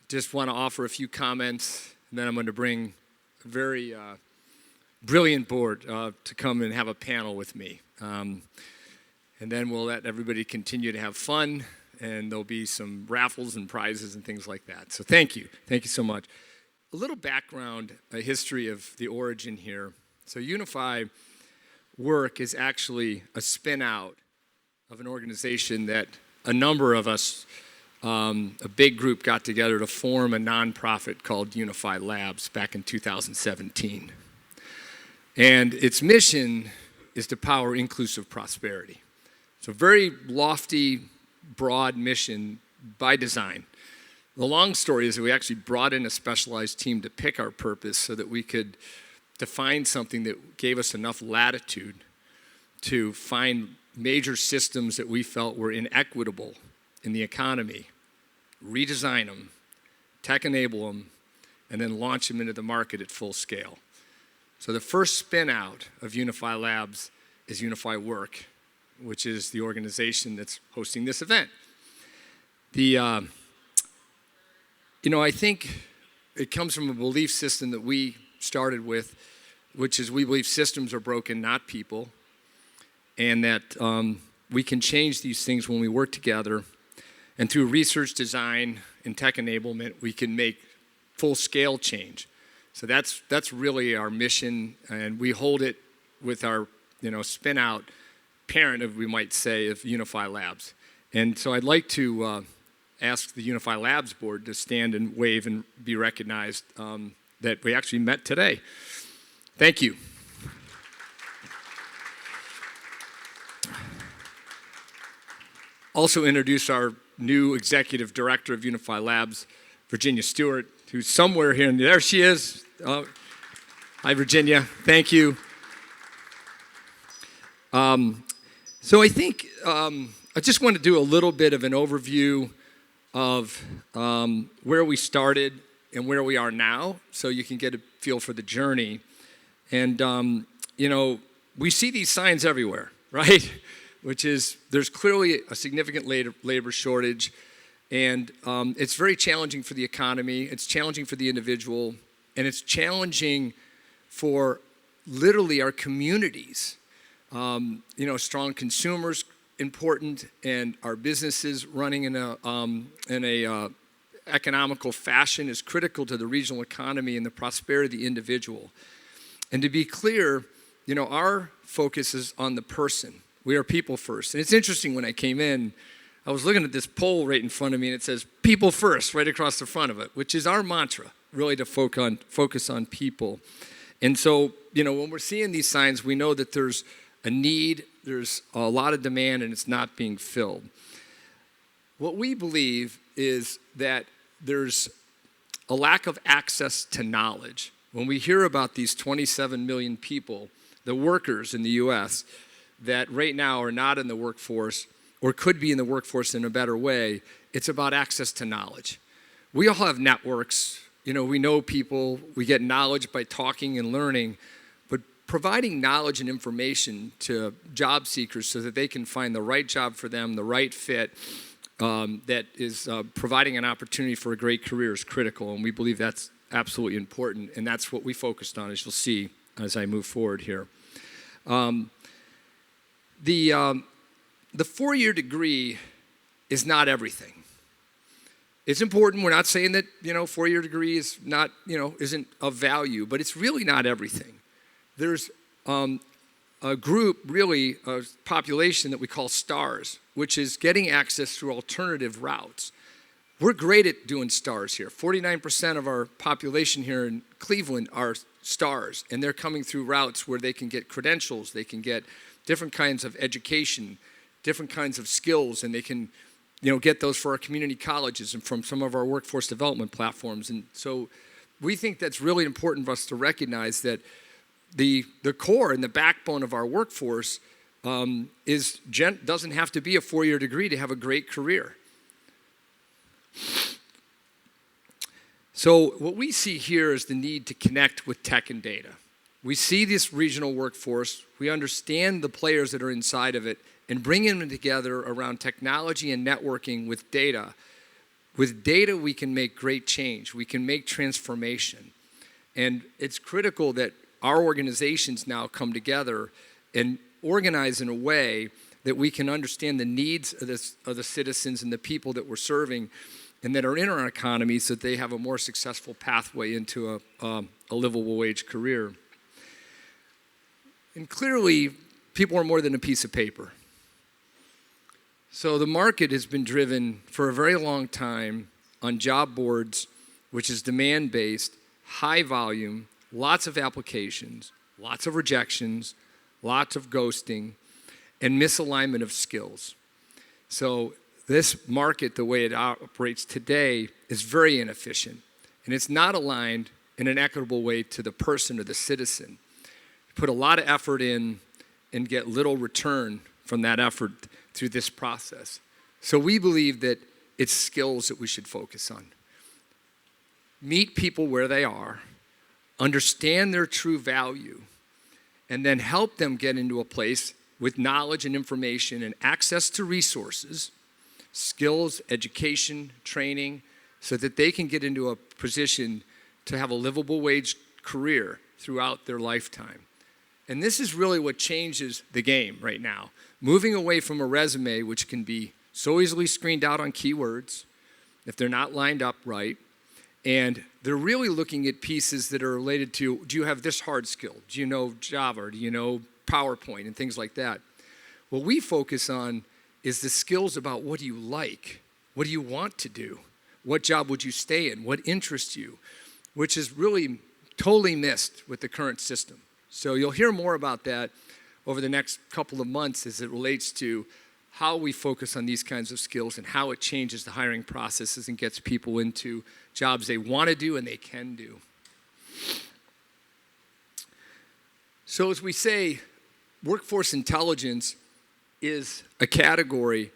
just want to offer a few comments, and then I'm going to bring a very brilliant board to come and have a panel with me. And then we'll let everybody continue to have fun, and there'll be some raffles and prizes and things like that. So thank you. Thank you so much. A little background, a history of the origin here. So Unify Work is actually a spin out of an organization that a number of us, a big group, got together to form a nonprofit called Unify Labs back in 2017. And its mission is to power inclusive prosperity. It's a very lofty, broad mission by design. The long story is that we actually brought in a specialized team to pick our purpose so that we could define something that gave us enough latitude to find major systems that we felt were inequitable in the economy, redesign them, tech enable them, and then launch them into the market at full scale. So the first spin out of Unify Labs is Unify Work, which is the organization that's hosting this event. I think it comes from a belief system that we started with, which is we believe systems are broken, not people, and that we can change these things when we work together. And through research, design, and tech enablement, we can make full-scale change. So that's really our mission, and we hold it with our spin-out parent, if we might say, of Unify Labs. And so I'd like to ask the Unify Labs board to stand and wave and be recognized that we actually met today. Thank you. Also introduce our new executive director of Unify Labs, Virginia Stewart, who's somewhere here. And there she is. Hi, Virginia. Thank you. So I think I just want to do a little bit of an overview of where we started and where we are now, so you can get a feel for the journey. And, we see these signs everywhere, right? Which is there's clearly a significant labor shortage, and it's very challenging for the economy, it's challenging for the individual, and it's challenging for literally our communities. Strong consumers important, and our businesses running in a economical fashion is critical to the regional economy and the prosperity of the individual. And to be clear, our focus is on the person. We are people first. And it's interesting, when I came in, I was looking at this poll right in front of me, and it says people first right across the front of it, which is our mantra, really, to focus on people. And so, when we're seeing these signs, we know that there's a need, there's a lot of demand, and it's not being filled. What we believe is that there's a lack of access to knowledge. When we hear about these 27 million people, the workers in the U.S., that right now are not in the workforce or could be in the workforce in a better way, it's about access to knowledge. We all have networks. We know people. We get knowledge by talking and learning. But providing knowledge and information to job seekers so that they can find the right job for them, the right fit, that is providing an opportunity for a great career is critical. And we believe that's absolutely important. And that's what we focused on, as you'll see as I move forward here. The four-year degree is not everything. It's important. We're not saying that, four-year degree is not, isn't of value, but it's really not everything. There's a group, really, a population that we call STARS, which is getting access through alternative routes. We're great at doing STARS here. 49% of our population here in Cleveland are STARS, and they're coming through routes where they can get credentials, they can get different kinds of education, different kinds of skills, and they can, get those for our community colleges and from some of our workforce development platforms. And so we think that's really important for us to recognize that the core and the backbone of our workforce doesn't have to be a four-year degree to have a great career. So what we see here is the need to connect with tech and data. We see this regional workforce, we understand the players that are inside of it, and bringing them together around technology and networking with data with data, we can make great change. We can make transformation. And it's critical that our organizations now come together and organize in a way that we can understand the needs of the citizens and the people that we're serving and that are in our economy so that they have a more successful pathway into a livable wage career. And clearly, people are more than a piece of paper. So the market has been driven for a very long time on job boards, which is demand-based, high volume, lots of applications, lots of rejections, lots of ghosting, and misalignment of skills. So this market, the way it operates today, is very inefficient, and it's not aligned in an equitable way to the person or the citizen. You put a lot of effort in and get little return from that effort through this process. So we believe that it's skills that we should focus on. Meet people where they are, understand their true value, and then help them get into a place with knowledge and information and access to resources, skills, education, training, so that they can get into a position to have a livable wage career throughout their lifetime. And this is really what changes the game right now. Moving away from a resume, which can be so easily screened out on keywords, if they're not lined up right, and they're really looking at pieces that are related to, do you have this hard skill? Do you know Java? Do you know PowerPoint and things like that? What we focus on is the skills about what do you like? What do you want to do? What job would you stay in? What interests you? Which is really totally missed with the current system. So you'll hear more about that over the next couple of months as it relates to how we focus on these kinds of skills and how it changes the hiring processes and gets people into jobs they want to do and they can do. So as we say, workforce intelligence is a category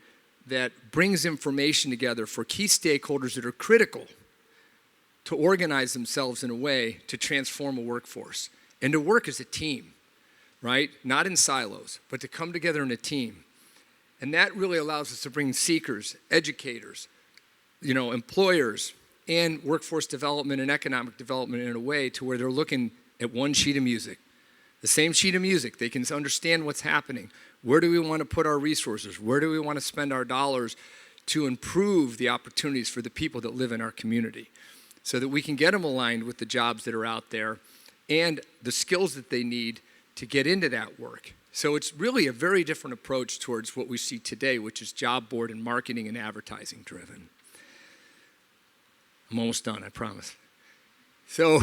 that brings information together for key stakeholders that are critical to organize themselves in a way to transform a workforce and to work as a team, right? Not in silos, but to come together in a team. And that really allows us to bring seekers, educators, employers, and workforce development and economic development in a way to where they're looking at one sheet of music. The same sheet of music. They can understand what's happening. Where do we want to put our resources? Where do we want to spend our dollars to improve the opportunities for the people that live in our community so that we can get them aligned with the jobs that are out there and the skills that they need to get into that work. So it's really a very different approach towards what we see today, which is job board and marketing and advertising driven. I'm almost done, I promise. So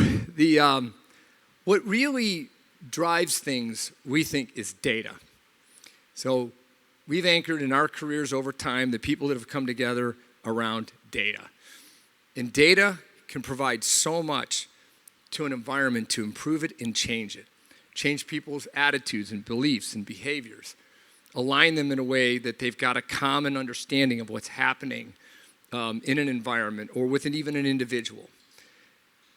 what really drives things, we think, is data. So we've anchored in our careers over time the people that have come together around data. And data can provide so much to an environment to improve it and change it. Change people's attitudes and beliefs and behaviors. Align them in a way that they've got a common understanding of what's happening in an environment or with even an individual.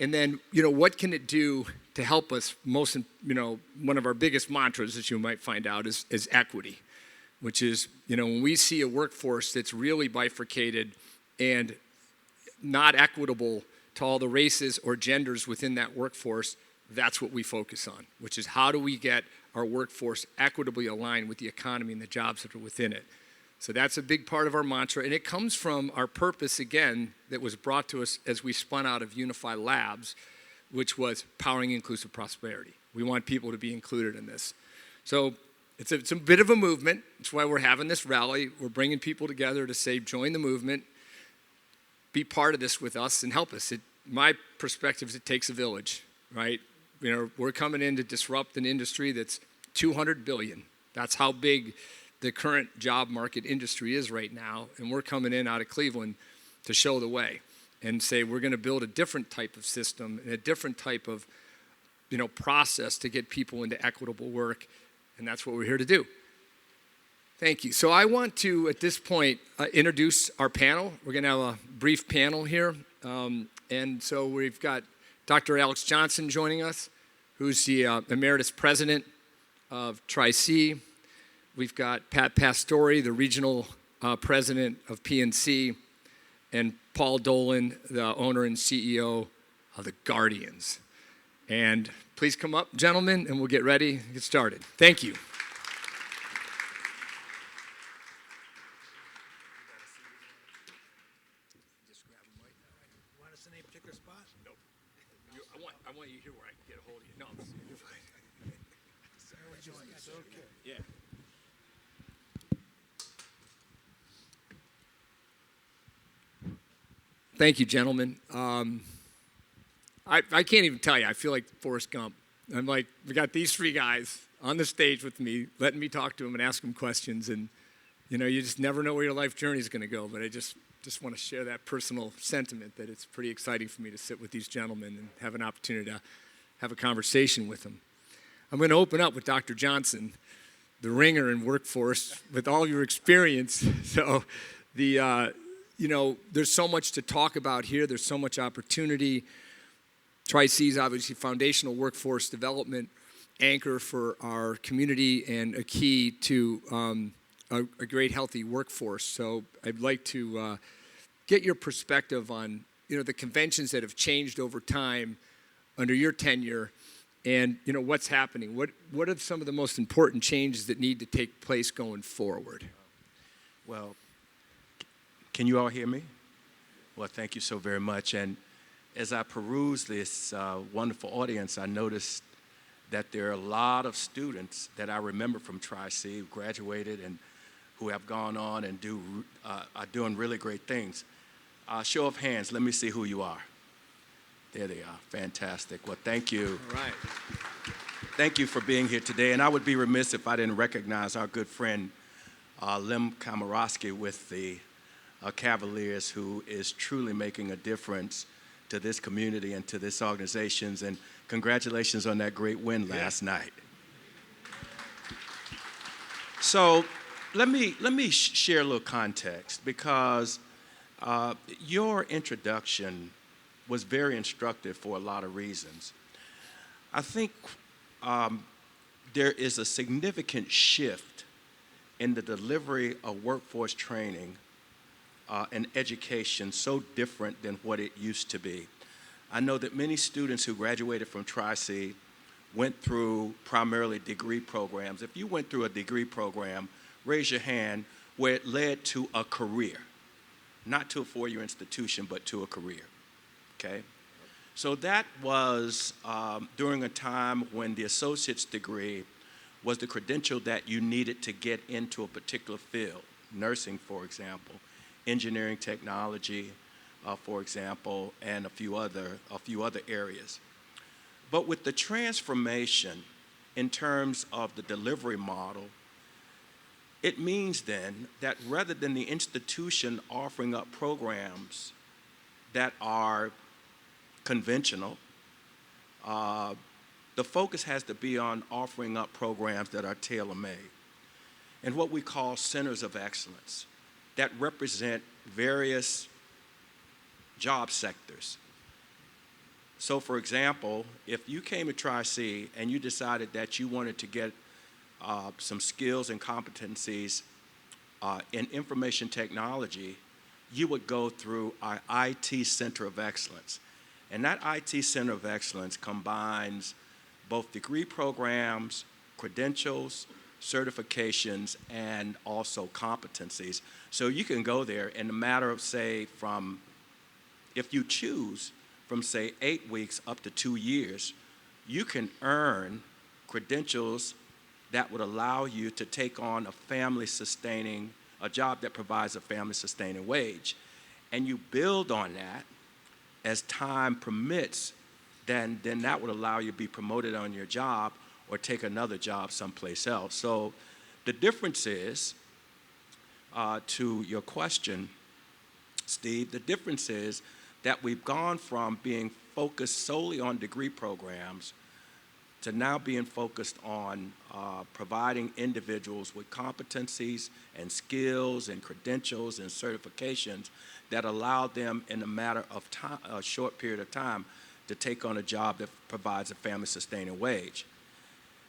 And then, what can it do to help us? One of our biggest mantras, as you might find out, is equity, which is, when we see a workforce that's really bifurcated and not equitable to all the races or genders within that workforce, that's what we focus on, which is how do we get our workforce equitably aligned with the economy and the jobs that are within it. So that's a big part of our mantra, and it comes from our purpose, again, that was brought to us as we spun out of Unify Labs, which was powering inclusive prosperity. We want people to be included in this. So it's a bit of a movement. That's why we're having this rally. We're bringing people together to say, join the movement, be part of this with us, and help us. My perspective is it takes a village, right? We're coming in to disrupt an industry that's $200 billion. That's how big the current job market industry is right now, and we're coming in out of Cleveland to show the way and say we're going to build a different type of system and a different type of process to get people into equitable work, and that's what we're here to do. Thank you. So I want to, at this point, introduce our panel. We're going to have a brief panel here, and so we've got Dr. Alex Johnson joining us, who's the Emeritus President of Tri-C. We've got Pat Pastore, the Regional President of PNC, and Paul Dolan, the owner and CEO of the Guardians. And please come up, gentlemen, and we'll get ready to get started. Thank you. Want us in any particular spot? Nope. I want you here where I can get a hold of you. No, you're fine. It's okay. Yeah. Thank you, gentlemen. I can't even tell you. I feel like Forrest Gump. I'm like, we got these three guys on the stage with me, letting me talk to them and ask them questions. And, you know, you just never know where your life journey is going to go. But I just want to share that personal sentiment that it's pretty exciting for me to sit with these gentlemen and have an opportunity to have a conversation with them. I'm going to open up with Dr. Johnson, the ringer in workforce, with all your experience. So you know, there's so much to talk about here. There's so much opportunity. Tri-C's obviously foundational workforce development anchor for our community and a key to a great healthy workforce. So I'd like to get your perspective on, you know, the conventions that have changed over time under your tenure and, you know, what's happening. What are some of the most important changes that need to take place going forward? Well, can you all hear me? Well, thank you so very much. And as I peruse this wonderful audience, I noticed that there are a lot of students that I remember from Tri-C who graduated and who have gone on and are doing really great things. Show of hands, let me see who you are. There they are. Fantastic. Well, thank you. All right. Thank you for being here today. And I would be remiss if I didn't recognize our good friend, Lim Kamarowski with the Cavaliers, who is truly making a difference to this community and to this organizations. And congratulations on that great win last night. So let me share a little context, because your introduction was very instructive for a lot of reasons. I think there is a significant shift in the delivery of workforce training and education, so different than what it used to be. I know that many students who graduated from Tri-C went through primarily degree programs. If you went through a degree program, raise your hand where it led to a career, not to a four-year institution, but to a career, okay? So that was during a time when the associate's degree was the credential that you needed to get into a particular field, nursing, for example, engineering, technology, for example, and a few other areas. But with the transformation in terms of the delivery model, it means then that rather than the institution offering up programs that are conventional, the focus has to be on offering up programs that are tailor-made and what we call centers of excellence that represent various job sectors. So for example, if you came to Tri-C and you decided that you wanted to get some skills and competencies in information technology, you would go through our IT Center of Excellence. And that IT Center of Excellence combines both degree programs, credentials, certifications, and also competencies. So you can go there in a matter of, say, if you choose, from say 8 weeks up to 2 years, you can earn credentials that would allow you to take on a job that provides a family-sustaining wage. And you build on that as time permits, then that would allow you to be promoted on your job or take another job someplace else. So the difference is, to your question, Steve, the difference is that we've gone from being focused solely on degree programs to now being focused on providing individuals with competencies and skills and credentials and certifications that allow them in a matter of time, a short period of time, to take on a job that provides a family-sustaining wage.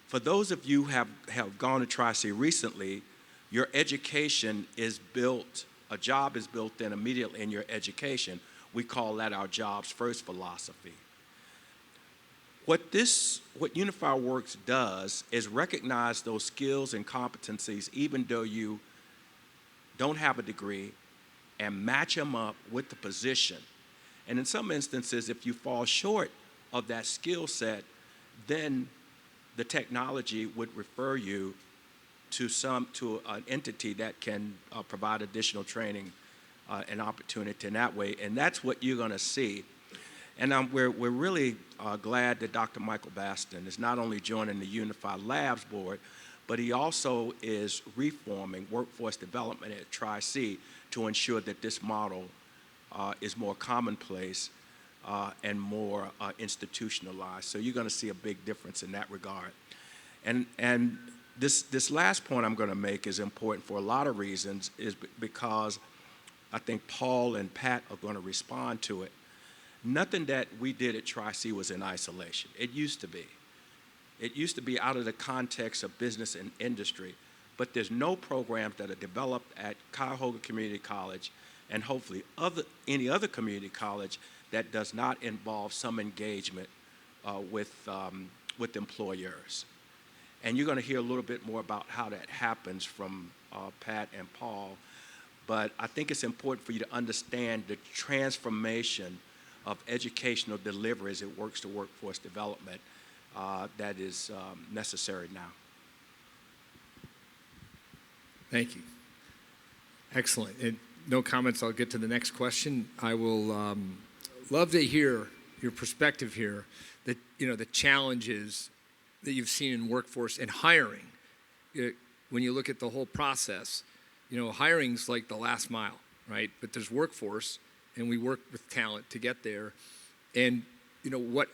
For those of you who have gone to Tri-C recently, your education is built a job is built in immediately in your education. We call that our jobs first philosophy. What Unify Works does is recognize those skills and competencies even though you don't have a degree, and match them up with the position. And in some instances, if you fall short of that skill set, then the technology would refer you to an entity that can provide additional training and opportunity in that way. And that's what you're going to see. And we're really glad that Dr. Michael Baston is not only joining the Unify Labs board, but he also is reforming workforce development at Tri-C to ensure that this model is more commonplace and more institutionalized. So you're going to see a big difference in that regard. And this last point I'm going to make is important for a lot of reasons, is because I think Paul and Pat are going to respond to it. Nothing that we did at Tri-C was in isolation. It used to be. It used to be out of the context of business and industry, but there's no programs that are developed at Cuyahoga Community College and hopefully any other community college that does not involve some engagement with employers. And you're going to hear a little bit more about how that happens from Pat and Paul, but I think it's important for you to understand the transformation of educational delivery as it works to workforce development that is necessary now. Thank you. Excellent. And no comments, I'll get to the next question. I will love to hear your perspective here, that, the challenges that you've seen in workforce and hiring. When you look at the whole process, hiring's like the last mile, right? But there's workforce, and we work with talent to get there. And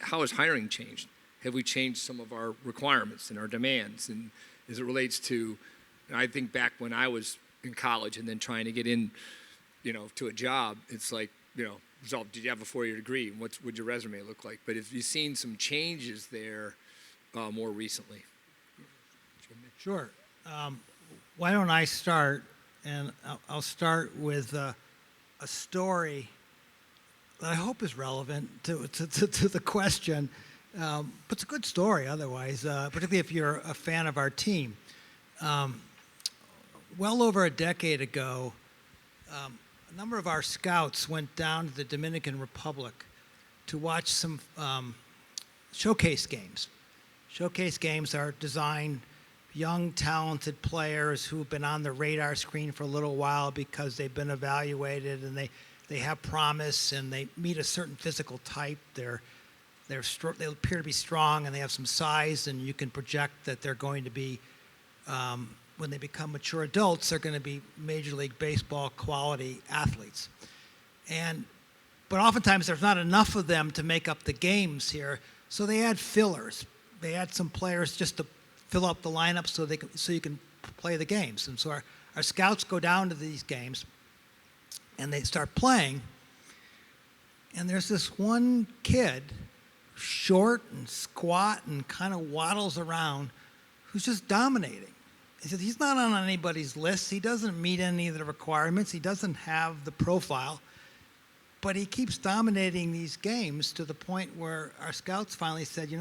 how has hiring changed? Have we changed some of our requirements and our demands? And as it relates to, I think back when I was in college and then trying to get in, to a job, it's like, did you have a 4-year degree? And what would your resume look like? But have you seen some changes there more recently? Sure. Why don't I start? And I'll start with a story that I hope is relevant to the question. But it's a good story otherwise, particularly if you're a fan of our team. Well over a decade ago, a number of our scouts went down to the Dominican Republic to watch some showcase games. Showcase games are designed young, talented players who've been on the radar screen for a little while because they've been evaluated and they have promise and they meet a certain physical type. They appear to be strong and they have some size, and you can project that they're going to be, when they become mature adults, they're going to be Major League Baseball quality athletes. But oftentimes there's not enough of them to make up the games here, so they add fillers. They add some players just to fill up the lineup so you can play the games. And so our scouts go down to these games and they start playing, and there's this one kid, short and squat and kind of waddles around, who's just dominating. He said he's not on anybody's list. He doesn't meet any of the requirements. He doesn't have the profile, but he keeps dominating these games to the point where our scouts finally said, he's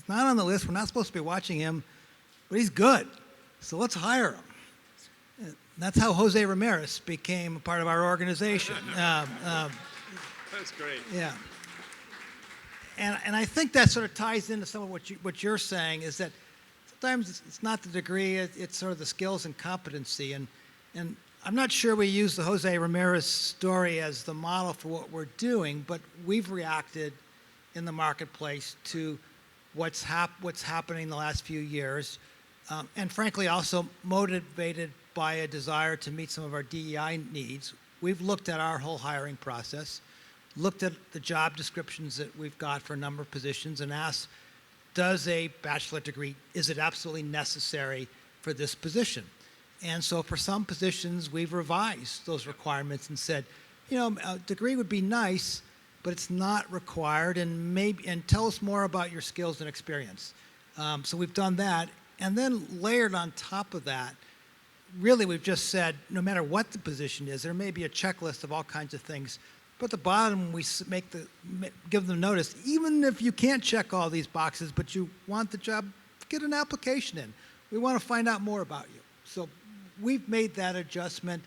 not on the list. We're not supposed to be watching him, but he's good. So let's hire him. And that's how Jose Ramirez became a part of our organization. That's great. Yeah. And I think that sort of ties into some of what you're saying, is that sometimes it's not the degree, it's sort of the skills and competency. And I'm not sure we use the Jose Ramirez story as the model for what we're doing, but we've reacted in the marketplace to what's happening the last few years, and frankly also motivated by a desire to meet some of our DEI needs. We've looked at our whole hiring process, looked at the job descriptions that we've got for a number of positions, and asked, does a bachelor's degree, is it absolutely necessary for this position? And so for some positions, we've revised those requirements and said, a degree would be nice, but it's not required, and tell us more about your skills and experience. So we've done that, and then layered on top of that, really we've just said, no matter what the position is, there may be a checklist of all kinds of things, but at the bottom we give them notice, even if you can't check all these boxes, but you want the job, get an application in. We want to find out more about you. So we've made that adjustment,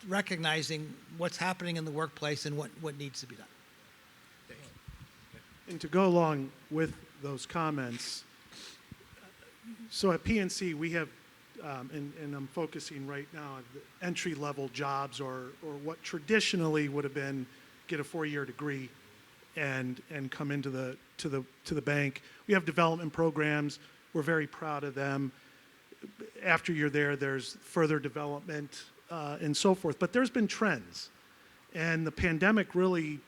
recognizing what's happening in the workplace and what needs to be done. And to go along with those comments, so at PNC we have, and I'm focusing right now on the entry-level jobs or what traditionally would have been get a 4-year degree and come into the bank. We have development programs. We're very proud of them. After you're there, there's further development and so forth. But there's been trends, and the pandemic really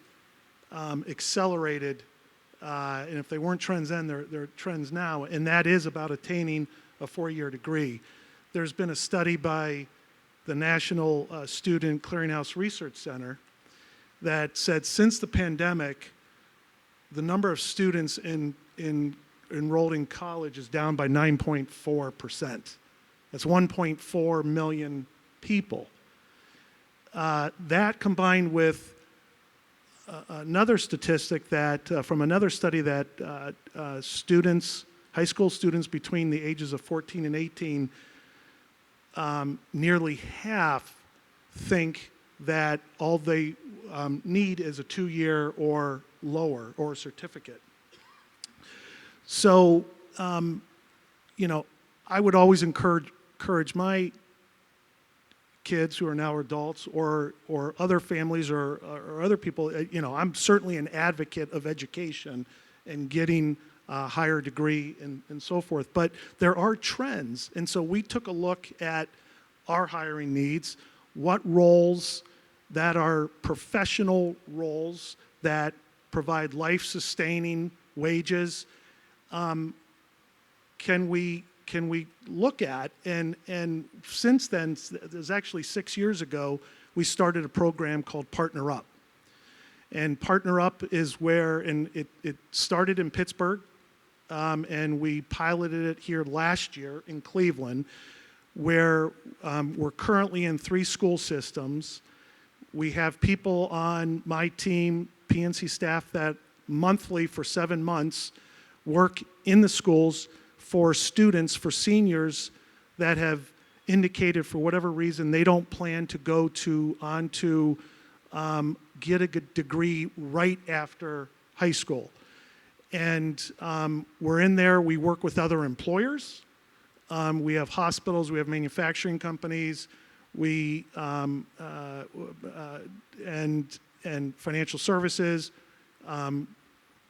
accelerated. And if they weren't trends then, they're trends now, and that is about attaining a 4-year degree. There's been a study by the National Student Clearinghouse Research Center that said since the pandemic, the number of students enrolled in college is down by 9.4%. That's 1.4 million people. That combined with another statistic that from another study that high school students between the ages of 14 and 18, nearly half think that all they need is a 2-year or lower or a certificate. So, I would always encourage my kids who are now adults or other families or other people, I'm certainly an advocate of education and getting a higher degree and so forth. But there are trends. And so we took a look at our hiring needs, what roles that are professional roles that provide life-sustaining wages can we look at, and since then, there's actually 6 years ago, we started a program called Partner Up. And Partner Up is where, and it started in Pittsburgh, and we piloted it here last year in Cleveland, where we're currently in 3 school systems. We have people on my team, PNC staff, that monthly for 7 months work in the schools for students, for seniors that have indicated for whatever reason they don't plan to go on to get a good degree right after high school. And we're in there, we work with other employers. We have hospitals, we have manufacturing companies, and financial services,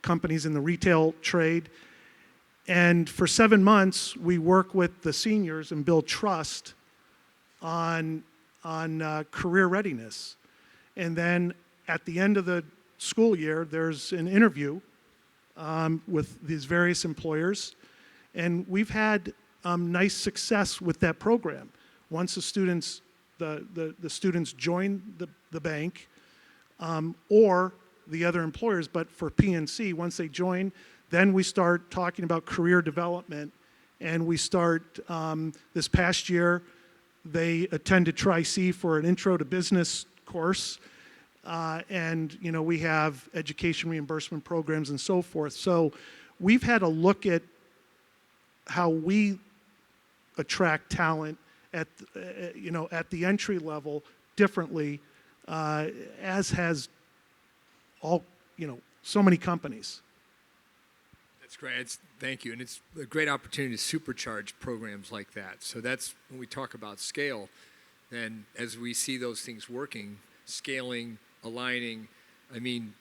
companies in the retail trade. And for 7 months, we work with the seniors and build trust on career readiness. And then at the end of the school year, there's an interview with these various employers. And we've had nice success with that program. Once the students join the bank or the other employers, but for PNC, once they join, then we start talking about career development, and we start, this past year, they attended Tri-C for an intro to business course, and we have education reimbursement programs and so forth. So we've had a look at how we attract talent at the entry level differently, as has all, so many companies. That's great. Thank you. And it's a great opportunity to supercharge programs like that. So that's when we talk about scale, then as we see those things working, scaling, aligning,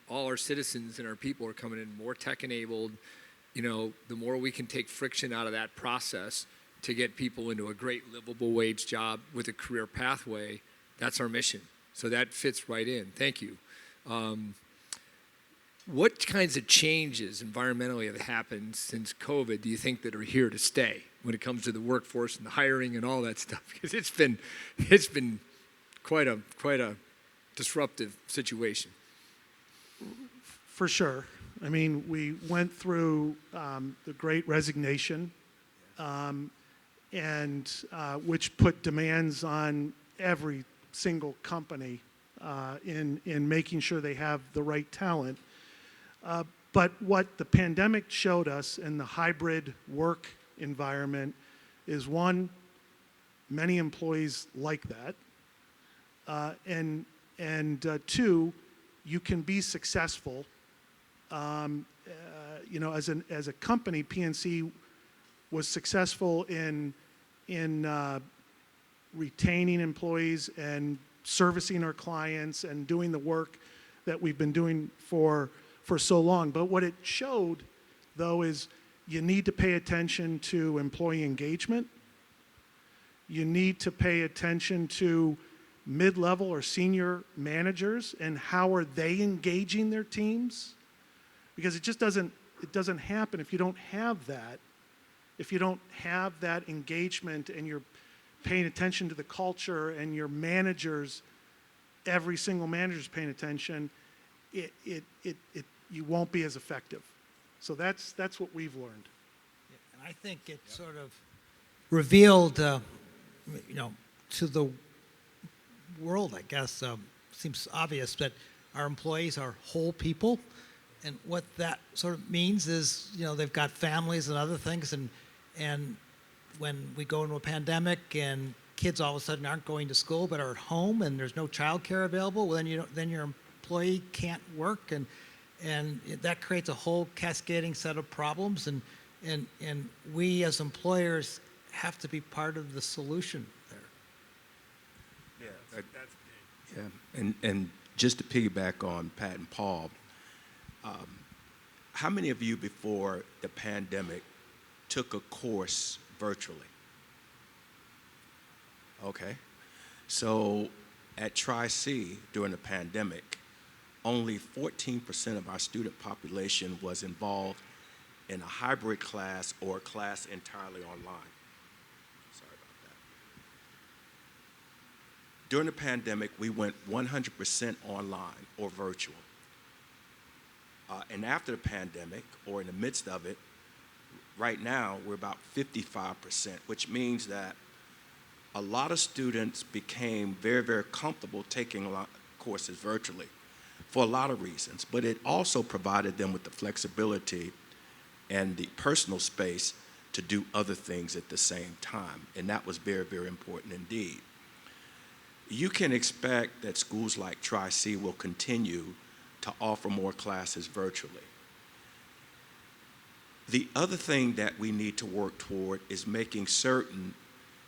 all our citizens and our people are coming in more tech-enabled. The more we can take friction out of that process to get people into a great livable wage job with a career pathway, that's our mission. So that fits right in. Thank you. What kinds of changes environmentally have happened since COVID do you think that are here to stay when it comes to the workforce and the hiring and all that stuff? Because it's been quite a disruptive situation. For sure. We went through the Great Resignation, and which put demands on every single company in making sure they have the right talent. But what the pandemic showed us in the hybrid work environment is, one, many employees like that, and two, you can be successful. As a company, PNC was successful in retaining employees and servicing our clients and doing the work that we've been doing for so long. But what it showed, though, is you need to pay attention to employee engagement. You need to pay attention to mid-level or senior managers and how are they engaging their teams, because it doesn't happen if you don't have that. If you don't have that engagement and you're paying attention to the culture and your managers, every single manager's paying attention, you won't be as effective. So that's what we've learned. And I think it sort of revealed, to the world, I guess, seems obvious that our employees are whole people. And what that sort of means is, they've got families and other things. And when we go into a pandemic and kids all of a sudden aren't going to school but are at home and there's no child care available, well, then your employee can't work. And that creates a whole cascading set of problems. And we as employers have to be part of the solution there. Yeah, and just to piggyback on Pat and Paul, how many of you before the pandemic took a course virtually? Okay, so at Tri-C during the pandemic, only 14% of our student population was involved in a hybrid class or a class entirely online. Sorry about that. During the pandemic, we went 100% online or virtual. And after the pandemic, or in the midst of it, right now we're about 55%, which means that a lot of students became very, very comfortable taking a lot of courses virtually for a lot of reasons, but it also provided them with the flexibility and the personal space to do other things at the same time, and that was very, very important indeed. You can expect that schools like Tri-C will continue to offer more classes virtually. The other thing that we need to work toward is making certain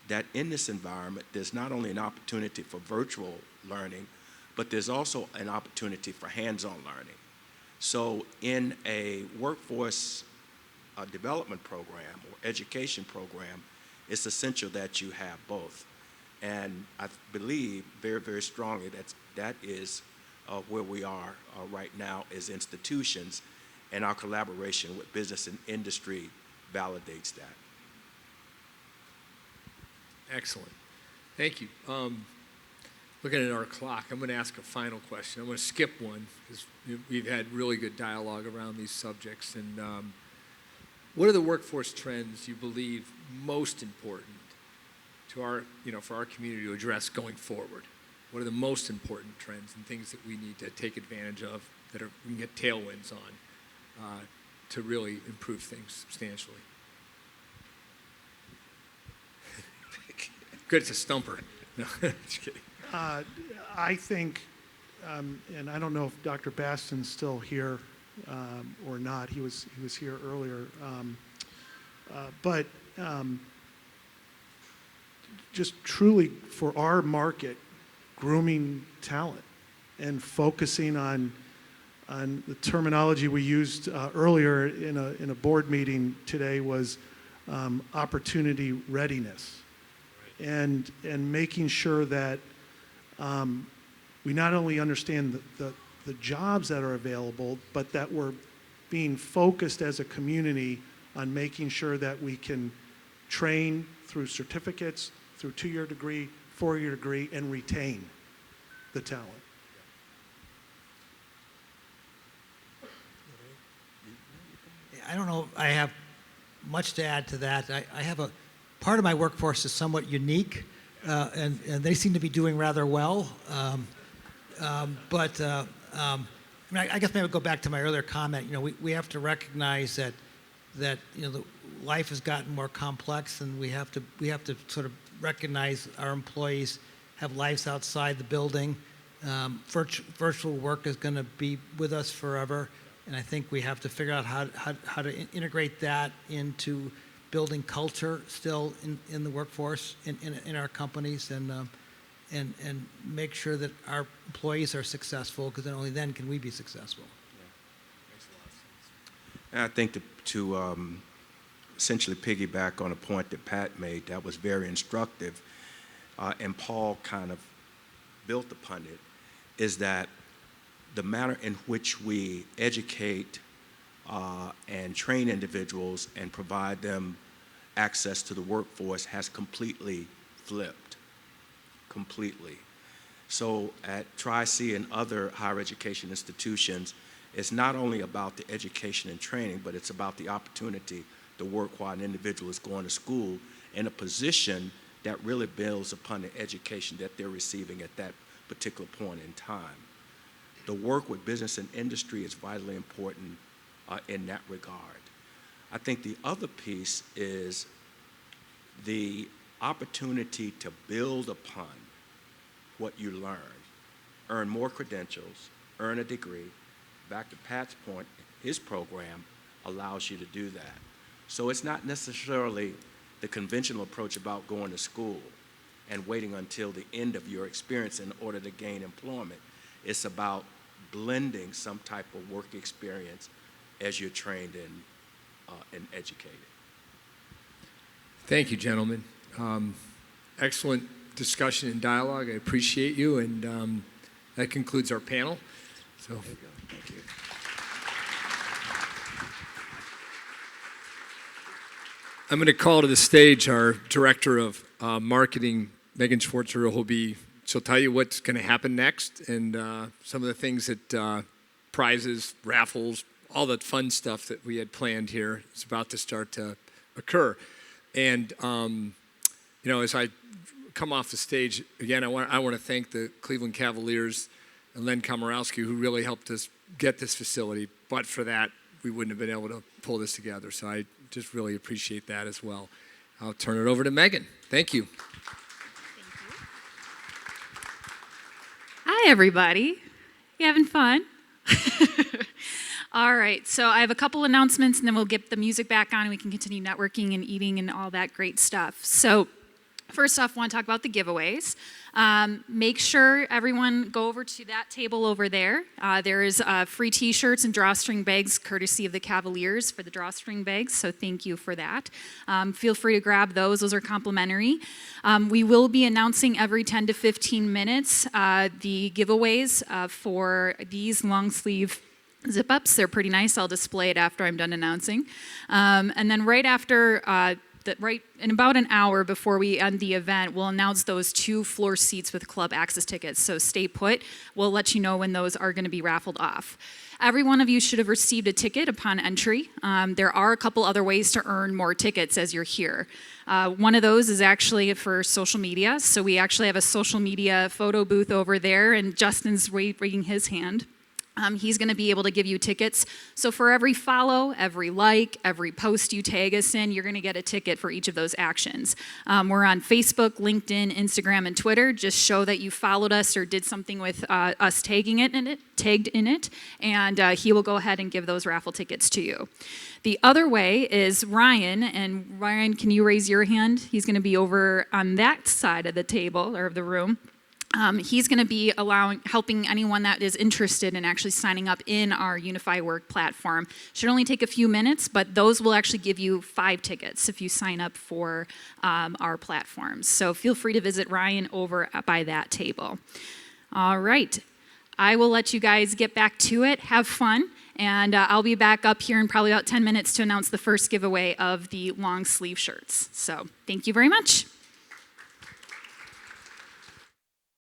that in this environment, there's not only an opportunity for virtual learning, but there's also an opportunity for hands-on learning. So in a workforce development program or education program, it's essential that you have both. And I believe very, very strongly that is where we are right now as institutions, and our collaboration with business and industry validates that. Excellent. Thank you. Looking at our clock, I'm going to ask a final question. I'm going to skip one because we've had really good dialogue around these subjects. And what are the workforce trends you believe most important to our, for our community to address going forward? What are the most important trends and things that we need to take advantage of that we can get tailwinds on to really improve things substantially? Good, it's a stumper. No, just kidding. I think, and I don't know if Dr. Baston's still here or not. He was here earlier, but just truly for our market, grooming talent and focusing on the terminology we used earlier in a board meeting today was opportunity readiness. And making sure that we not only understand the jobs that are available, but that we're being focused as a community on making sure that we can train through certificates, through 2-year degree, 4-year degree, and retain the talent. I don't know if I have much to add to that. I have a part of my workforce is somewhat unique, and they seem to be doing rather well. I mean, I guess maybe I'll go back to my earlier comment. You know, we have to recognize that life has gotten more complex, and we have to sort of recognize our employees have lives outside the building. Virtual work is going to be with us forever, and I think we have to figure out how to integrate that into building culture still in the workforce in our companies, and make sure that our employees are successful, because only then can we be successful. Yeah, makes a lot of sense. And I think to essentially piggyback on a point that Pat made that was very instructive, and Paul kind of built upon it, is that the manner in which we educate and train individuals and provide them access to the workforce has completely flipped. Completely. So at Tri-C and other higher education institutions, it's not only about the education and training, but it's about the opportunity to work while an individual is going to school in a position that really builds upon the education that they're receiving at that particular point in time. The work with business and industry is vitally important in that regard. I think the other piece is the opportunity to build upon what you learn, earn more credentials, earn a degree. Back to Pat's point, his program allows you to do that. So it's not necessarily the conventional approach about going to school and waiting until the end of your experience in order to gain employment. It's about blending some type of work experience as you're trained and educated. Thank you, gentlemen. Excellent discussion and dialogue. I appreciate you, and that concludes our panel. So, There you go. Thank you. I'm going to call to the stage our Director of Marketing, Megan Schwartzer. She'll tell you what's going to happen next, and some of the things that prizes, raffles, all that fun stuff that we had planned here is about to start to occur. And as I come off the stage again, I want to thank the Cleveland Cavaliers and Len Komorowski, who really helped us get this facility. But for that, we wouldn't have been able to pull this together. So I just really appreciate that as well. I'll turn it over to Megan. Thank you. Hi, everybody. You having fun? All right, so I have a couple announcements, and then we'll get the music back on, and we can continue networking and eating and all that great stuff. So first off, I want to talk about the giveaways. Make sure everyone go over to that table over there. There is free T-shirts and drawstring bags, courtesy of the Cavaliers for the drawstring bags, so thank you for that. Feel free to grab those. Those are complimentary. We will be announcing every 10 to 15 minutes the giveaways for these long sleeve zip-ups. They're pretty nice. I'll display it after I'm done announcing. And then right after in about an hour before we end the event, we'll announce those 2 floor seats with club access tickets. So stay put. We'll let you know when those are going to be raffled off. Every one of you should have received a ticket upon entry. There are a couple other ways to earn more tickets as you're here. One of those is actually for social media. So we actually have a social media photo booth over there, and Justin's raising his hand. He's going to be able to give you tickets. So for every follow, every like, every post you tag us in, you're going to get a ticket for each of those actions. We're on Facebook, LinkedIn, Instagram, and Twitter. Just show that you followed us or did something with us tagged in it, and he will go ahead and give those raffle tickets to you. The other way is Ryan, and Ryan, can you raise your hand? He's going to be over on that side of the table or of the room. He's going to be helping anyone that is interested in actually signing up in our Unify Work platform. Should only take a few minutes, but those will actually give you 5 tickets if you sign up for our platforms. So feel free to visit Ryan over by that table. All right. I will let you guys get back to it. Have fun. And I'll be back up here in probably about 10 minutes to announce the first giveaway of the long sleeve shirts. So thank you very much.